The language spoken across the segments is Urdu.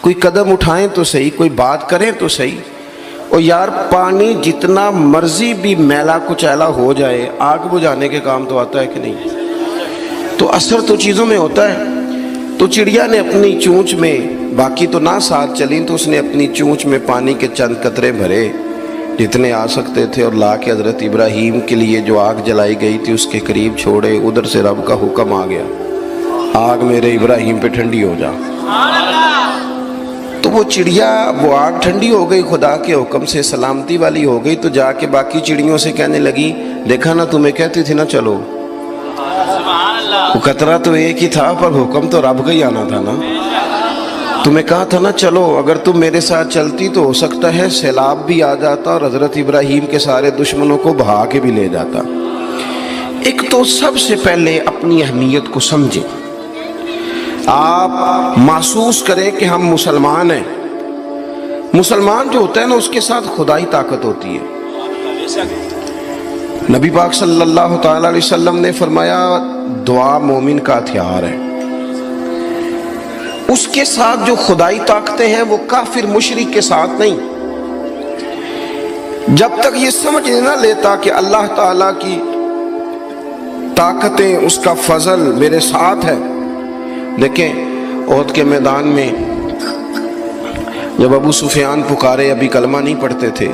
کوئی قدم اٹھائیں تو صحیح، کوئی بات کریں تو صحیح۔ اور یار پانی جتنا مرضی بھی میلا کچیلا ہو جائے، آگ بجھانے کے کام تو آتا ہے کہ نہیں؟ تو اثر تو چیزوں میں ہوتا ہے۔ تو چڑیا نے اپنی چونچ میں، باقی تو نہ ساتھ چلیں، تو اس نے اپنی چونچ میں پانی کے چند قطرے بھرے جتنے آ سکتے تھے، اور لا کے حضرت ابراہیم کے لیے جو آگ جلائی گئی تھی اس کے قریب چھوڑے۔ ادھر سے رب کا حکم آ گیا، آگ میرے ابراہیم پہ ٹھنڈی ہو جا۔ تو وہ چڑیا، وہ آگ ٹھنڈی ہو گئی، خدا کے حکم سے سلامتی والی ہو گئی۔ تو جا کے باقی چڑیوں سے کہنے لگی، دیکھا نا تمہیں کہتی تھی نا چلو، وہ قطرہ تو ایک ہی تھا پر حکم تو رب کا ہی آنا تھا نا، تمہیں کہا تھا نا چلو، اگر تم میرے ساتھ چلتی تو ہو سکتا ہے سیلاب بھی آ جاتا اور حضرت ابراہیم کے سارے دشمنوں کو بہا کے بھی لے جاتا۔ ایک تو سب سے پہلے اپنی اہمیت کو سمجھیں، آپ محسوس کریں کہ ہم مسلمان ہیں۔ مسلمان جو ہوتا ہے نا اس کے ساتھ خدائی طاقت ہوتی ہے۔ نبی پاک صلی اللہ تعالی علیہ وسلم نے فرمایا دعا مومن کا ہتھیار ہے۔ اس کے ساتھ جو خدائی طاقتیں ہیں وہ کافر مشرک کے ساتھ نہیں۔ جب تک یہ سمجھ نہ لیتا کہ اللہ تعالیٰ کی طاقتیں، اس کا فضل میرے ساتھ ہے۔ دیکھیں احد کے میدان میں جب ابو سفیان پکارے، ابھی کلمہ نہیں پڑھتے تھے،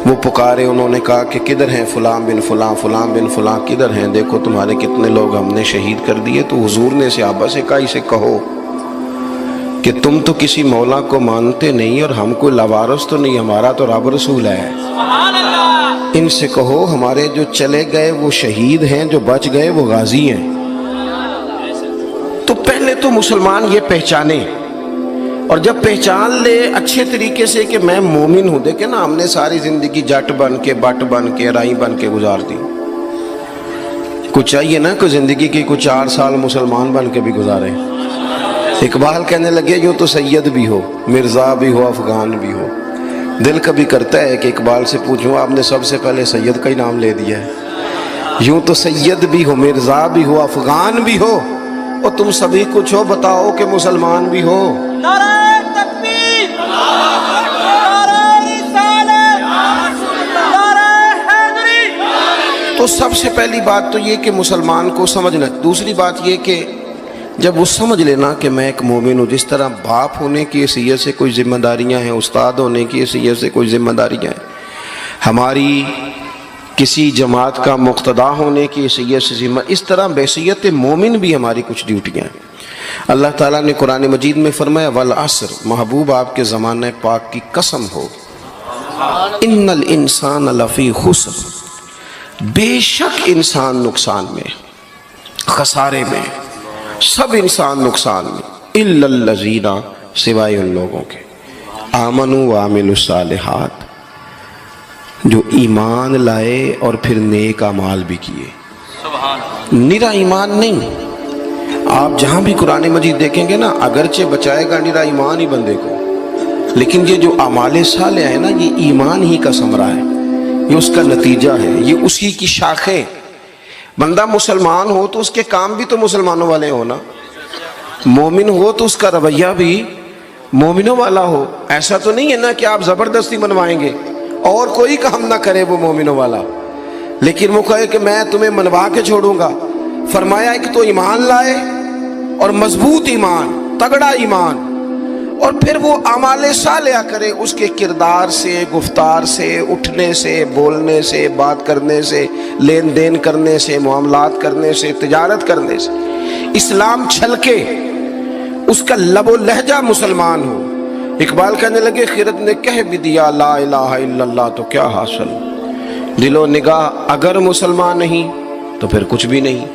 وہ پکارے، انہوں نے کہا کہ کدھر ہیں فلاں بن فلاں، فلاں بن فلاں کدھر ہیں، دیکھو تمہارے کتنے لوگ ہم نے شہید کر دیے۔ تو حضور نے صحابہ سے کہا اسے کہو کہ تم تو کسی مولا کو مانتے نہیں اور ہم کوئی لاوارث تو نہیں، ہمارا تو رب رسول ہے۔ ان سے کہو ہمارے جو چلے گئے وہ شہید ہیں، جو بچ گئے وہ غازی ہیں۔ تو پہلے تو مسلمان یہ پہچانے، اور جب پہچان لے اچھے طریقے سے کہ میں مومن ہوں۔ دیکھیں نا، ہم نے ساری زندگی جٹ بن کے، بٹ بن کے، رائی بن کے گزار دی۔ کچھ چاہیے نا کہ زندگی کی کچھ 4 سال مسلمان بن کے بھی گزارے۔ اقبال کہنے لگے یوں تو سید بھی ہو، مرزا بھی ہو، افغان بھی ہو۔ دل کبھی کرتا ہے کہ اقبال سے پوچھوں، آپ نے سب سے پہلے سید کا ہی نام لے دیا ہے۔ یوں تو سید بھی ہو، مرزا بھی ہو، افغان بھی ہو، اور تم سبھی کچھ ہو، بتاؤ کہ مسلمان بھی ہو۔ نعرہ تکبیر، نعرہ رسالت، نعرہ حیدری۔ تو سب سے پہلی بات تو یہ کہ مسلمان کو سمجھنا۔ دوسری بات یہ کہ جب وہ سمجھ لینا کہ میں ایک مومن ہوں، جس طرح باپ ہونے کی حیثیت سے کوئی ذمہ داریاں ہیں، استاد ہونے کی حیثیت سے کوئی ذمہ داریاں ہیں، ہماری کسی جماعت کا مقتدا ہونے کی حیثیت سے ذمہ، اس طرح بحیثیت مومن بھی ہماری کچھ ڈیوٹیاں ہیں۔ اللہ تعالیٰ نے قرآن مجید میں فرمایا والعصر، محبوب آپ کے زمانہ پاک کی قسم ہو، ان الانسان لفی خسر، بے شک انسان نقصان میں، خسارے میں، سب انسان نقصان میں، الا الذین، سوائے ان لوگوں کے، آمنوا وعملوا الصالحات، جو ایمان لائے اور پھر نیک اعمال بھی کیے۔ نرا ایمان نہیں، آپ جہاں بھی قرآن مجید دیکھیں گے نا، اگرچہ بچائے گا نرا ایمان ہی بندے کو، لیکن یہ جو اعمال صالحہ ہے نا، یہ ایمان ہی کا ثمرہ ہے، یہ اس کا نتیجہ ہے، یہ اسی کی شاخیں۔ بندہ مسلمان ہو تو اس کے کام بھی تو مسلمانوں والے ہو نا، مومن ہو تو اس کا رویہ بھی مومنوں والا ہو۔ ایسا تو نہیں ہے نا کہ آپ زبردستی منوائیں گے اور کوئی کام نہ کرے وہ مومنوں والا، لیکن وہ کہے کہ میں تمہیں منوا کے چھوڑوں گا۔ فرمایا ایک تو ایمان لائے، اور مضبوط ایمان، تگڑا ایمان، اور پھر وہ اعمال صالحہ کرے، اس کے کردار سے، گفتار سے، اٹھنے سے، بولنے سے، بات کرنے سے، لین دین کرنے سے، معاملات کرنے سے، تجارت کرنے سے اسلام چھلکے، اس کا لب و لہجہ مسلمان ہو۔ اقبال کہنے لگے خیرت نے کہہ بھی دیا لا الہ الا اللہ تو کیا حاصل، دل و نگاہ اگر مسلمان نہیں تو پھر کچھ بھی نہیں۔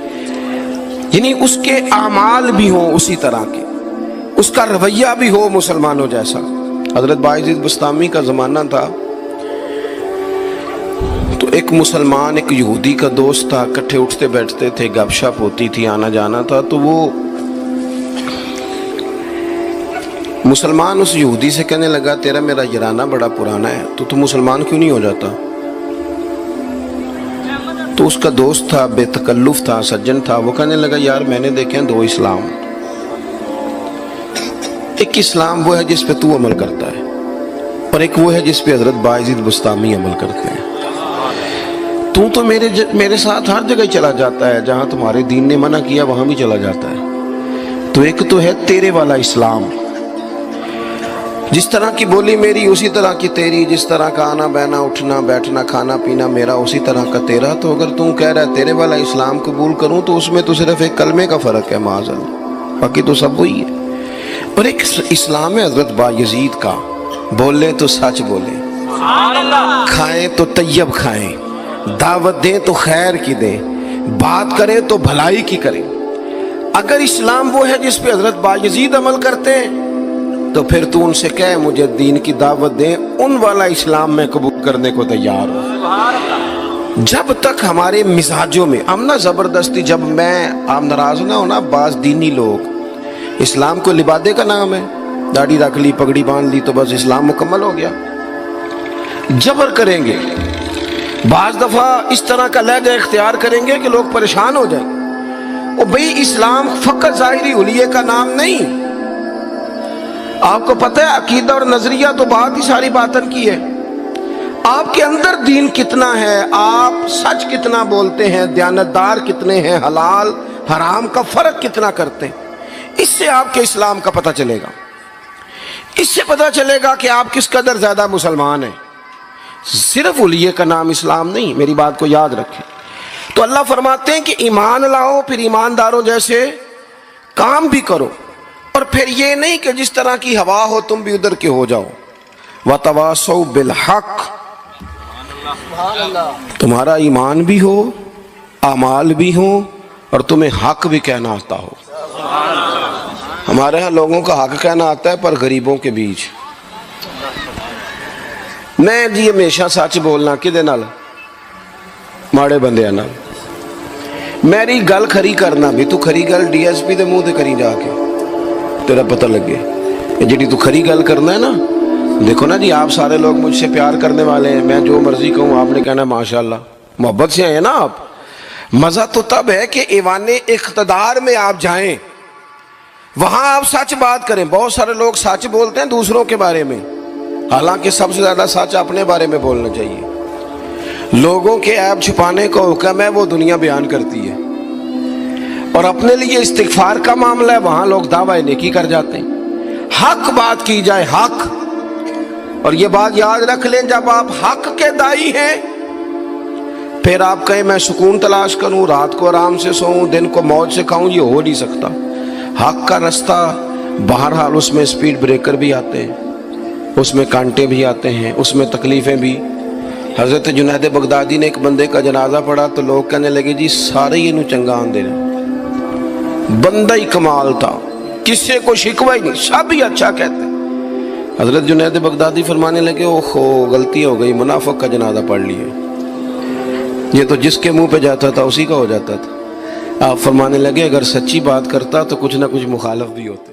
یعنی اس کے اعمال بھی ہوں اسی طرح کے، اس کا رویہ بھی ہو مسلمانوں جیسا۔ حضرت باعزید بستامی کا زمانہ تھا، تو ایک مسلمان ایک یہودی کا دوست تھا، اکٹھے اٹھتے بیٹھتے تھے، گپ شپ ہوتی تھی، آنا جانا تھا۔ تو وہ مسلمان اس یہودی سے کہنے لگا تیرا میرا یارانہ بڑا پرانا ہے، تو مسلمان کیوں نہیں ہو جاتا؟ تو اس کا دوست تھا، بے تکلف تھا، سجن تھا، وہ کہنے لگا یار میں نے دیکھے ہیں 2 اسلام، ایک اسلام وہ ہے جس پہ تو عمل کرتا ہے، اور ایک وہ ہے جس پہ حضرت بایزید بستامی عمل کرتے ہیں۔ تو میرے ساتھ ہر جگہ چلا جاتا ہے، جہاں تمہارے دین نے منع کیا وہاں بھی چلا جاتا ہے۔ تو ایک تو ہے تیرے والا اسلام، جس طرح کی بولی میری اسی طرح کی تیری، جس طرح کا آنا بہنا اٹھنا بیٹھنا کھانا پینا میرا اسی طرح کا تیرا۔ تو اگر تم کہہ رہا ہے تیرے والا اسلام قبول کروں تو اس میں تو صرف ایک کلمے کا فرق ہے معاذ اللہ، باقی تو سب وہی ہے۔ اور ایک اسلام ہے حضرت بایزید کا، بولے تو سچ بولے، کھائیں تو طیب کھائیں، دعوت دیں تو خیر کی دیں، بات کریں تو بھلائی کی کریں۔ اگر اسلام وہ ہے جس پہ حضرت بایزید عمل کرتے ہیں تو پھر تو ان سے کہے مجھے دین کی دعوت دیں، ان والا اسلام میں قبول کرنے کو تیار ہوں۔ جب تک ہمارے مزاجوں میں ہم نہ زبردستی، جب آپ ناراض نہ ہونا، بعض دینی لوگ اسلام کو لبادے کا نام ہے، داڑھی رکھ لی پگڑی باندھ لی تو بس اسلام مکمل ہو گیا، جبر کریں گے، بعض دفعہ اس طرح کا لہجہ اختیار کریں گے کہ لوگ پریشان ہو جائیں۔ اور بھئی اسلام فقط ظاہری حلیے کا نام نہیں، آپ کو پتہ ہے عقیدہ اور نظریہ تو بات ہی ساری باطن کی ہے، آپ کے اندر دین کتنا ہے، آپ سچ کتنا بولتے ہیں، دیانتدار کتنے ہیں، حلال حرام کا فرق کتنا کرتے ہیں، اس سے آپ کے اسلام کا پتہ چلے گا۔ اس سے پتہ چلے گا کہ آپ کس قدر زیادہ مسلمان ہیں۔ صرف حلیے کا نام اسلام نہیں، میری بات کو یاد رکھیں۔ تو اللہ فرماتے ہیں کہ ایمان لاؤ، پھر ایمانداروں جیسے کام بھی کرو، اور پھر یہ نہیں کہ جس طرح کی ہوا ہو تم بھی ادھر کے ہو جاؤ۔ وَتَوَاصَوْا بِالْحَقِّ، تمہارا ایمان بھی ہو، اعمال بھی ہوں، اور تمہیں حق بھی کہنا آتا ہو۔ ہمارے ہاں لوگوں کا حق کہنا آتا ہے پر غریبوں کے بیچ۔ میں جی ہمیشہ سچ بولنا کدے نال؟ ماڑے بندے نال۔ میری گل کھری کرنا بھی، تو کھری گل ڈی ایس پی دے منہ تے کری جا کے، تیرا پتہ لگے جی تو کھری گل کرنا ہے نا۔ دیکھو نا جی، آپ سارے لوگ مجھ سے پیار کرنے والے ہیں، میں جو مرضی کہوں آپ نے کہنا ماشاءاللہ، محبت سے آئے نا آپ۔ مزہ تو تب ہے کہ ایوان اقتدار میں آپ جائیں، وہاں آپ سچ بات کریں۔ بہت سارے لوگ سچ بولتے ہیں دوسروں کے بارے میں، حالانکہ سب سے زیادہ سچ اپنے بارے میں بولنا چاہیے۔ لوگوں کے عیب چھپانے کو حکم ہے، وہ دنیا بیان کرتی ہے، اور اپنے لیے استغفار کا معاملہ ہے، وہاں لوگ دعوی نیکی کر جاتے ہیں۔ حق بات کی جائے، حق۔ اور یہ بات یاد رکھ لیں، جب آپ حق کے دائی ہیں پھر آپ کہیں میں سکون تلاش کروں، رات کو آرام سے سوؤں، دن کو موج سے کھاؤں، یہ ہو نہیں سکتا۔ حق کا رستہ بہرحال اس میں سپیڈ بریکر بھی آتے ہیں، اس میں کانٹے بھی آتے ہیں، اس میں تکلیفیں بھی۔ حضرت جنید بغدادی نے ایک بندے کا جنازہ پڑھا تو لوگ کہنے لگے جی سارے ہی انہوں چنگا آندے رہے، بندہ ہی کمال تھا، کسے کو شکوہ ہی نہیں، سب ہی اچھا کہتے۔ حضرت جنید بغدادی فرمانے لگے اوہو غلطی ہو گئی، منافق کا جنازہ پڑھ لیا، یہ تو جس کے منہ پہ جاتا تھا اسی کا ہو جاتا تھا۔ آپ فرمانے لگے اگر سچی بات کرتا تو کچھ نہ کچھ مخالف بھی ہوتے۔